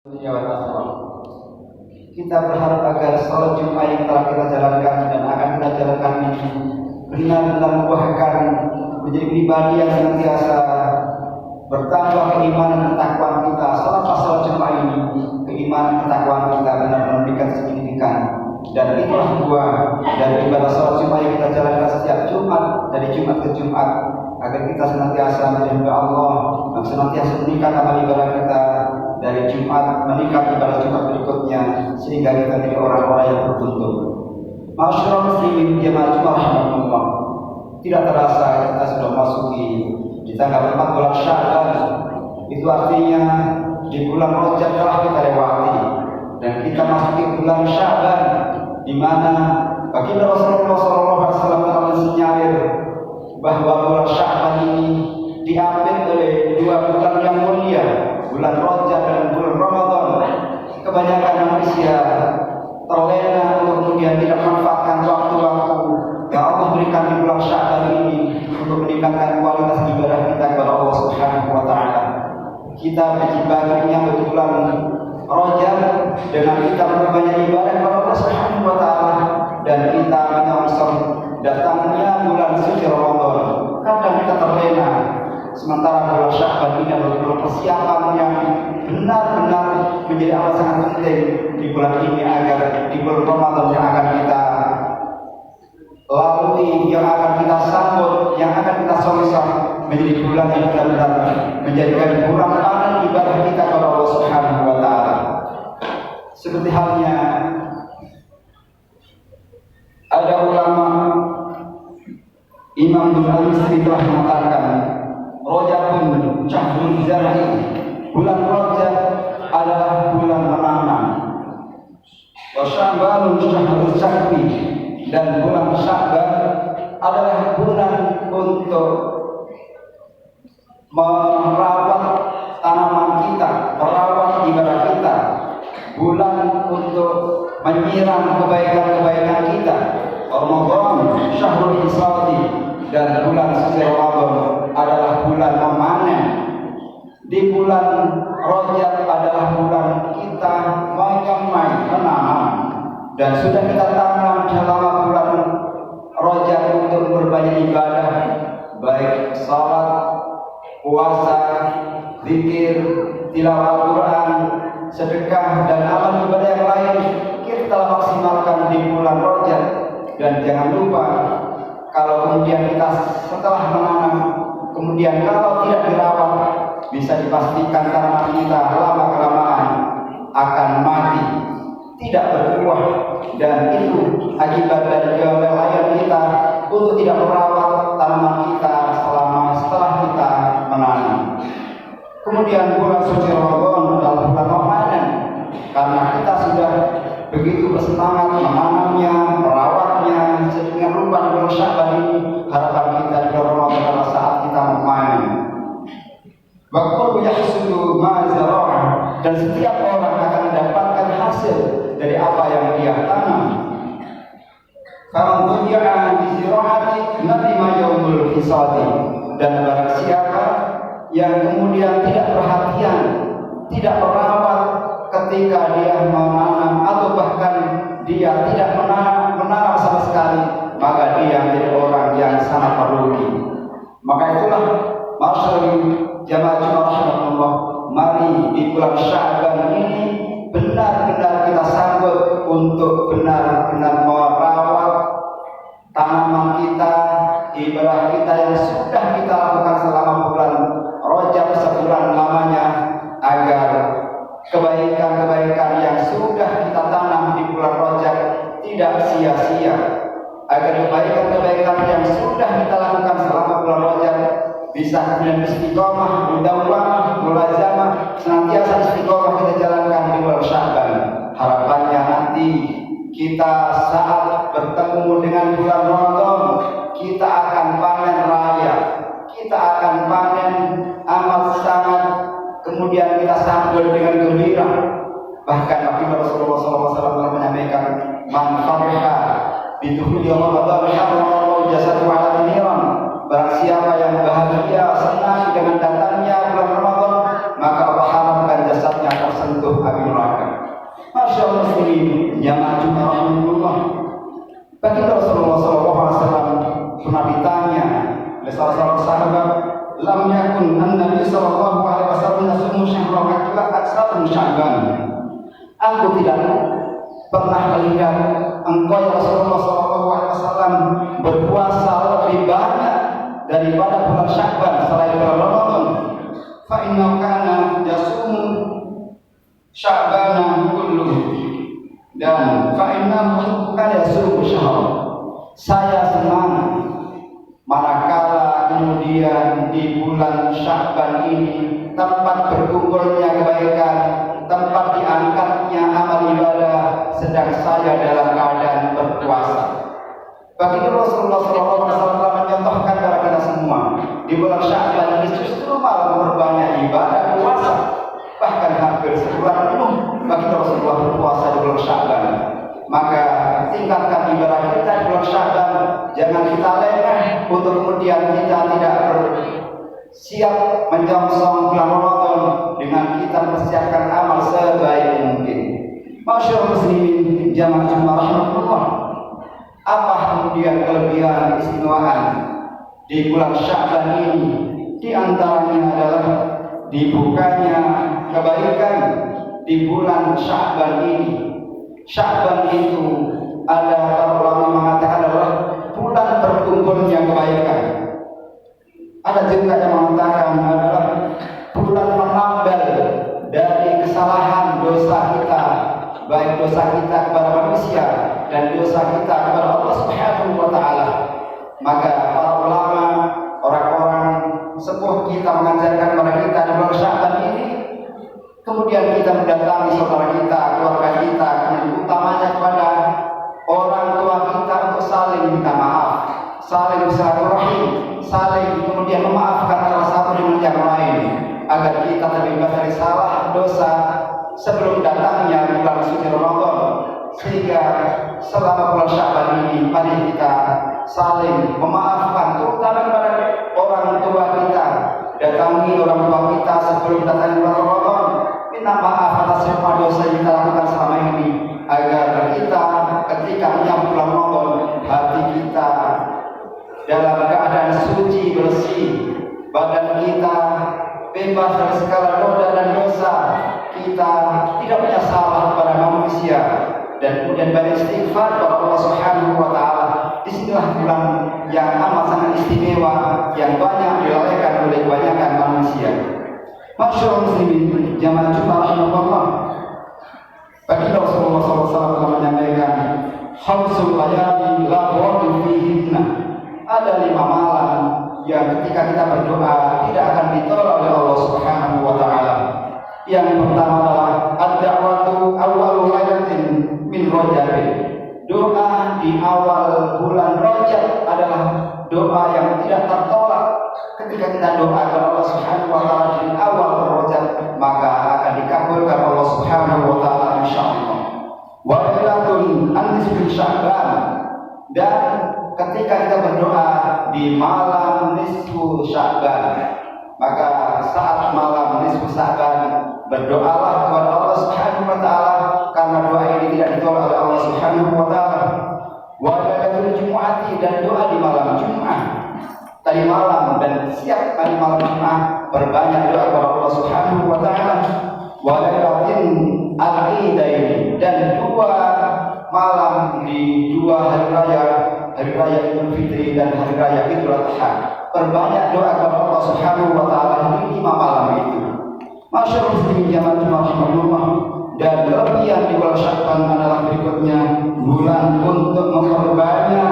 Kita berharap agar salat Jumat yang telah kita jalankan dan akan kita jalankan ini benar-benar membuahkan menjadi pribadi yang senantiasa bertambah keimanan dan ketakwaan kita. Selama salat Jumat ini, keimanan dan ketakwaan kita benar-benar memberikan signifikan. Dan itulah buah dari ibadah salat Jumat yang kita jalankan setiap Jumat dari Jumat ke Jumat, agar kita senantiasa menjadi Allah dan senantiasa meningkat amal ibadah kita dari Jumat meningkat ibadah Jumat berikutnya, sehingga kita menjadi orang-orang yang beruntung. Masyaallah muslimin jamaah Jumat rahimakumullah. Tidak terasa kita sudah masuki di tanggal 4 bulan Sya'ban. Itu artinya di bulan Rajab telah kita lewati dan kita masuki bulan Sya'ban, di mana baginda Rasulullah SAW telah mensinyalir bahwa bulan Sya'ban ini diambil oleh dua bulan yang mulia, bulan Rajab dan bulan Ramadan. Kebanyakan manusia terlena untuk kemudian tidak memanfaatkan waktu-waktu yang Allah berikan di bulan Sya'ban ini untuk meningkatkan kualitas ibadah kita kepada Allah Subhanahu wa taala. Kita berjibaginya di bulan Rajab dengan kita berbanyak ibadah kepada Allah Subhanahu wa taala, dan kita menyongsong datangnya bulan suci Ramadan. Kadang kita terlena, sementara bulan Sya'ban ini adalah persiapan yang benar-benar menjadi amat sangat penting di bulan ini, agar di bulan Ramadan yang akan kita lalui, yang akan kita sambut, yang akan kita songsong, menjadi bulan yang benar-benar menjadikan bulan panen ibadah kita kepada Allah Subhanahu wa taala. Seperti halnya ada ulama Imam Al-Misri telah mengatakan, Rajabun syahrul zar'i, bulan Rajab adalah bulan menanam. Wa Sya'banun syahrul syakri, dan bulan Sya'ban adalah bulan untuk merawat tanaman kita, merawat ibadah kita, bulan untuk menyiram kebaikan-kebaikan kita. Ramadan syahrul hisadi, dan bulan suci Ramadan adalah bulan memanen. Di bulan Rajab adalah bulan kita menyemai, menanam, dan sudah kita tanam selama bulan Rajab untuk berbanyak ibadah, baik salat, puasa, zikir, tilawah Al-Quran, sedekah, dan amal ibadah yang lain kita telah maksimalkan di bulan Rajab. Dan jangan lupa, kalau kemudian kita setelah menanam, kemudian kalau tidak dirawat, bisa dipastikan tanaman kita lama-kelamaan akan mati, tidak berbuah. Dan itu akibat dari kelalaian kita untuk tidak merawat tanaman kita setelah kita menanam. Kemudian bulan suci Ramadan adalah bulan memanen, karena kita sudah begitu bersemangat menanamnya, merawatnya, sehingga lupa di bulan Sya'ban ini harapan kita di bulan Ramadan adalah saat kita memanen. Waktu yahsudu ma zara'a, dan setiap orang akan mendapatkan hasil dari apa yang dia tanam. Kalau dunia di ziraati nadima yaumul hisadi, dan barang siapa yang kemudian tidak perhatian, tidak merawat ketika dia menanam, atau bahkan dia tidak menanam sama sekali, maka dia menjadi orang yang sangat merugi. Maka itulah masyaallah jamaah Jumat rahimakumullah, mari di bulan Sya'ban ini benar-benar kita sambut untuk benar-benar merawat tanaman kita, ibadah kita yang sudah kita lakukan selama bulan Rajab sebulan lamanya, agar kebaikan-kebaikan yang sudah kita tanam di bulan Rajab tidak sia-sia, agar kebaikan-kebaikan yang sudah kita lakukan selama bulan Rajab bisa kemudian istiqomah, mudawwamah, mulazamah, senantiasa istiqomah kita jalankan di bulan Sya'ban. Harapannya nanti kita saat bertemu dengan bulan Ramadan, kita akan panen raya, kita akan panen amat sangat, kemudian kita sambut dengan gembira. Bahkan baginda Rasulullah SAW telah menyampaikan, man fariha bidukhuli Ramadan harrama jasadu ala niran, barang siapa yang bahagia senang dengan datangnya bulan Ramadan, maka Allah haramkan jasadnya tersentuh api jamaah Jumat rahimahullah. Baginda Rasulullah SAW pernah ditanya oleh salah seorang sahabat, lam yakun an-nabi sallallahu alaihi wasallam yasumu syahra aktsara min Sya'ban. Aku tidak pernah melihat engkau ya Rasulullah sallallahu alaihi wasallam berpuasa lebih banyak daripada bulan Sya'ban selain bulan Ramadan. Fa inna kana yasumu Sya'ban kulluhu, dan fa innahu kana yasumu syahra. Saya senang manakala kemudian di bulan Sya'ban ini tempat berkumpulnya kebaikan, tempat diangkatnya amal ibadah, sedang saya dalam keadaan berpuasa. Baginda Rasulullah SAW mencontohkan kepada kita semua, di bulan Sya'ban ini justru malah memperbanyak ibadah puasa, bahkan hampir sebulan penuh baginda Rasulullah berpuasa di bulan Sya'ban. Maka tingkatkan ibadah kita di bulan Sya'ban, jangan kita lengah untuk kemudian kita tidak bersiap menyongsong bulan Ramadan dengan kita mempersiapkan amal sebaik mungkin. Masyaallah muslimin jamaah Jumat rahimahullah. Apa kemudian kelebihan keistimewaan di bulan Sya'ban ini? Di antaranya adalah dibukanya kebaikan di bulan Sya'ban ini. Sya'ban itu ada para ulama mengatakan adalah bulan berkumpulnya kebaikan. Ada juga yang mengatakan adalah bulan menambal dari kesalahan dosa kita, baik dosa kita kepada manusia dan dosa kita kepada Allah Subhanahu wa taala. Maka para ulama, orang-orang sepuh kita mengajarkan kepada kita di bulan Sya'ban ini, kemudian kita mendatangi saudara kita, keluarga kita, utamanya kepada orang tua kita untuk saling minta maaf, saling bersilaturahim, saling kemudian memaafkan salah satu dengan yang lain, agar kita terbebas dari salah dosa sebelum datangnya bulan suci Ramadan. Sehingga selama bulan Sya'ban ini mari kita saling memaafkan, terutama kepada orang tua kita. Datangi orang tua kita sebelum datangnya bulan Ramadan, minta maaf atas semua dosa yang kita lakukan selama ini, agar kita ketika menyambut bulan Ramadan hati kita dalam keadaan suci bersih, badan kita bebas dari segala noda dan dosa, kita tidak punya salah kepada manusia, dan kemudian beristighfar kepada Allah Subhanahu wa taala. Disinilah bulan yang amat sangat istimewa, yang banyak dilalaikan oleh kebanyakan manusia. Masyaallah muslimin jamaah Jumat rahimahullah. Baginda Rasulullah SAW telah menyampaikan, khamsul layali la ghadun fihinna. Ada 5 malam yang ketika kita berdoa tidak akan ditolak oleh Allah Subhanahu wa taala. Yang pertama adalah ad-da'watu awwalu lailatin min Rajab. Doa di awal bulan Rajab adalah doa yang tidak tertolak. Ketika kita doa kepada Allah Subhanahu wa taala di awal Rajab, maka akan dikabulkan Allah Subhanahu wa taala insyaallah. Wa lailatul nisfu Sya'ban, dan ketika kita berdoa di malam nisfu Sya'ban, maka saat malam nisfu Sya'ban berdoalah kepada Allah Subhanahu wa taala, karena doa ini tidak ditolak oleh Allah Subhanahu wa taala. Wa lailatul Jumu'ati, dan doa di malam Jumat. Tadi malam dan siap hari malam Jumat berbanyak doa kepada Allah Subhanahu wa taala. Wa lailatin al-Idain, dan 2 malam di 2 hari raya Idul Fitri dan hari raya Idul Adha. Berbanyak doa kepada Allah Subhanahu wa taala di 5 malam itu. Masyaallah muslimin jamaah Jumat rahimahullah. Dan kelebihan di bulan Sya'ban adalah berikutnya, bulan untuk memperbanyak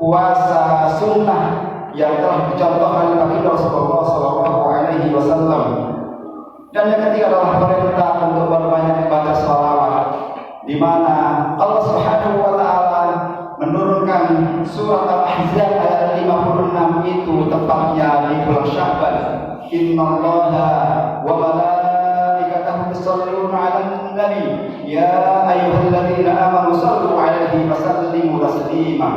puasa sunnah yang telah dicontohkan oleh baginda Rasulullah SAW. Dan yang ketiga adalah perintah untuk berbanyak baca shalawat, di mana Allah Subhanahu wa taala menurunkan surat Al-Ahzab ayat 56 itu tepatnya di bulan Sya'ban. Innallaha wa malaikatahu yusholluna 'alan nabi ya ayyuhalladzina amanu shallu 'alaihi wa sallimu taslima.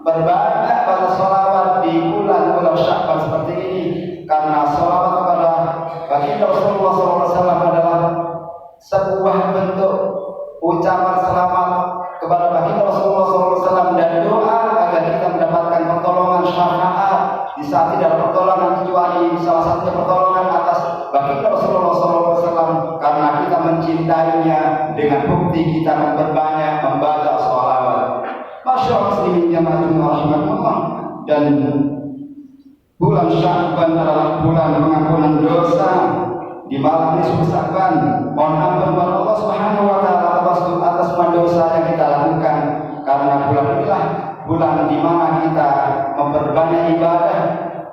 Berbanyak baca shalawat di bulan Sya'ban seperti ini, karena shalawat kepada baginda Rasulullah SAW adalah sebuah bentuk ucapan selamat kepada baginda Rasulullah SAW dan doa agar kita mendapatkan pertolongan syafaat di saat tidak ada pertolongan kecuali salah satunya pertolongan atas baginda Rasulullah SAW karena kita mencintainya dengan bukti kita memperbanyak membaca sholawat. Masyaallah muslimin jamaah rahimahullah. Dan bulan Sya'ban adalah bulan pengampunan dosa. Di malam nisfu Sya'ban mohon ampun kepada Allah Subhanahu wa taala atas semua dosa yang kita lakukan, karena bulan inilah bulan di mana kita memperbanyak ibadah.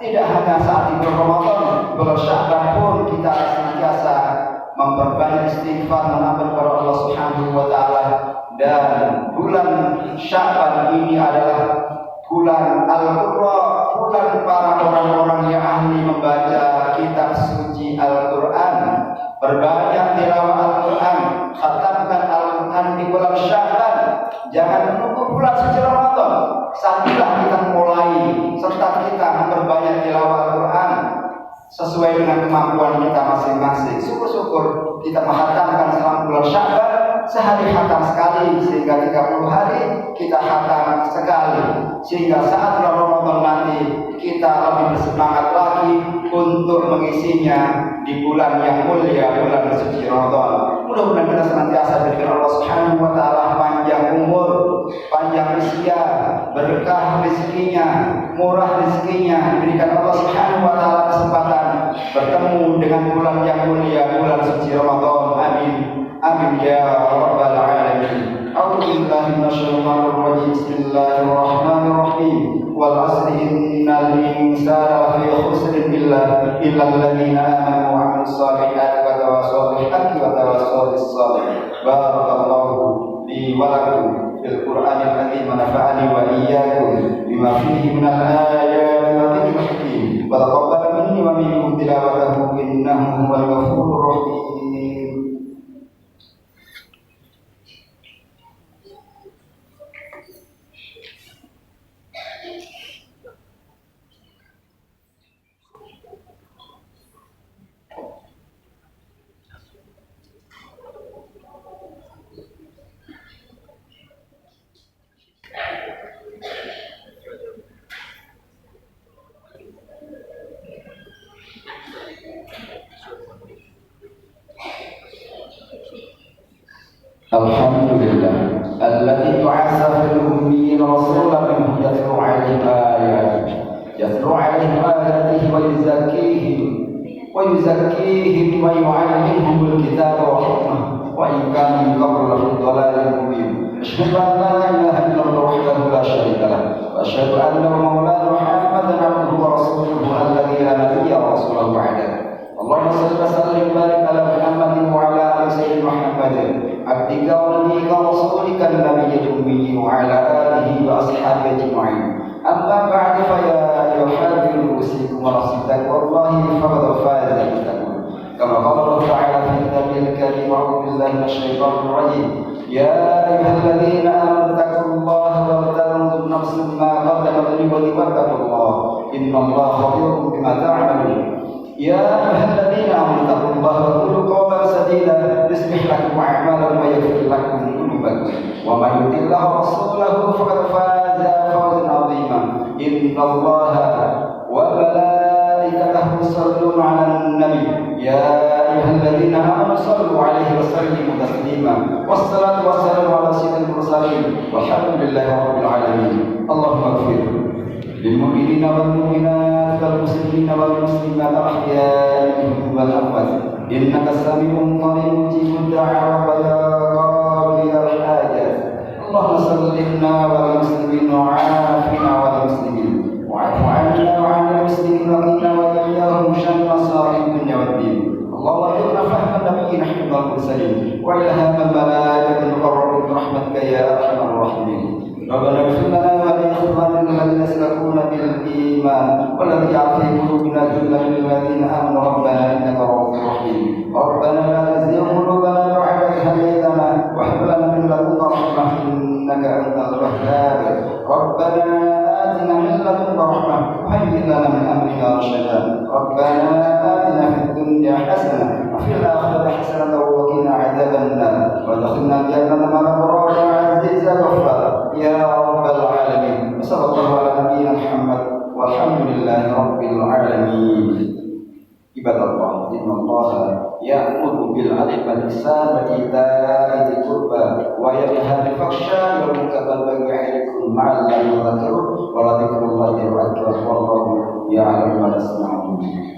Tidak hanya saat di bulan Ramadan, bulan Sya'ban pun kita senantiasa memperbanyak istighfar dan ampun kepada Allah Subhanahu wa taala. Dan bulan Sya'ban ini adalah bulan Al-Qurra, bulan para orang-orang yang ahli membaca kitab suci Al-Quran, berbanyak tilawah Al-Quran, khatamkan Al-Quran di bulan Sya'ban. Jangan menunggu bulan suci Ramadan, saatlah kita mulai serta kita memperbanyak tilawah Al-Quran sesuai dengan kemampuan kita masing-masing. Syukur-syukur kita menghatamkan selama bulan Sya'ban, sehari khatam sekali, sehingga 30 hari kita khatam sekali, sehingga saat bulan Ramadan nanti kita lebih bersemangat lagi untuk mengisinya di bulan yang mulia, bulan suci Ramadan. Mudah-mudahan kita senantiasa diberikan Allah Subhanahu wa taala panjang umur, panjang usia, berkah rezekinya, murah rezekinya, diberikan Allah Subhanahu wa taala kesempatan bertemu dengan bulan yang mulia, bulan suci Ramadan. Amin. Amin ya rabbal alamin. A'udzu billahi minasyaitonir rajim. Bismillahirrahmanirrahim. Wal 'asri innal insana lafi khusrin illa alladziina aamanu wa 'amilus shaalihati wa tawassaw bil haqqi wa tawassaw bis sabr. Barakallahu li wa lakum fil Qur'anil karim wa nafa'ani wa iyyakum bima fihi minal ayati wa dhikril hakim. Wa taqabbal minni wa minkum tilawatahu innahu huwal ghafurur rahim. Alhamdulillah alladzi ba'atha fil ummiyyin rasulan minhum yatlu 'alaihim ayatihi wa yuzakkihim wa yu'allimuhumul kitaba wal hikmah wa in kanu min qablu lafi dhalalin mubin. Asyhadu an la ilaha illallah wahdahu la syarika lahu wa asyhadu anna maulana Muhammadan 'abduhu wa rasuluhu alladzi la nabiyya rasulahu ba'dahu. Allahumma shalli wa sallim wa barik ala Muhammadin wa ala ali sayyidina Muhammadin abdika wa nabiyyika wa rasulika an-nabiyyil ummi wa ala alihi wa ashabihi ajma'in. Amma ba'du fa ya ayyuhal muslimun wa nasihat wallahi faqad faza al-muttaqun. Kama qala Allah ta'ala fi kitabil karim wa a'udzu billahi minasy syaithanir rajim. Ya ayyuhalladzina amanu taqullaha wa tanzur nafsun ma qaddamat lighadin wattaqullaha innallaha khabirun bima ta'malun. Ya ayyuhalladzina amanu taqullaha wa qulu qawlan sadida yuslih lakum a'malakum wa yaghfir lakum dhunubakum wa may yuti'illah wa rasulahu faqad faza fawzan 'azima. Innallaha wa malaikatahu yusalluna 'alan nabi ya ayyuhalladzina amanu sallu 'alaihi wa sallimu taslima. Wassalatu wassalamu 'ala sayyidil mursalin walhamdulillahi rabbil alamin. Allahumma ighfir للمؤمنين والمؤمنات والمسلمين والمسلمات الأحياء منهم والأموات إنك سميع قريب مجيب الدعوات يا قاضي الحاجات. اللهم سلمنا والمسلمين وعافنا والمسلمين واعف عنا وعن المسلمين وقنا وإياهم شر مصائب الدنيا والدين. اللهم ارزقنا فهم النبيين حفظ المرسلين وإلهام الملائكة المقربين برحمتك يا أرحم الراحمين. ربنا اغفر لنا ولإخواننا الذين سبقونا بالإيمان ولا تجعل في قلوبنا غلا للذين آمنوا ربنا إنك رؤوف رحيم. ربنا لا تزغ قلوبنا بعد إذ هديتنا وهب لنا من لدنك رحمة إنك أنت الوهاب. ربنا آتنا من لدنك رحمة وهيئ لنا من أمرنا رشدا. ربنا آتنا في الدنيا حسنة وفي الآخرة حسنة وقنا عذاب النار وادخلنا الجنة مع الأبرار عز innallaha ya'muru bil 'adli wal ihsan wa ita'i dzil qurba wa yanha 'anil fahsya'i wal munkari wal baghi ya'idukum la'allakum tadhakkarun wa la dzikrullahi akbar wallahu ya'lamu ma tasna'un.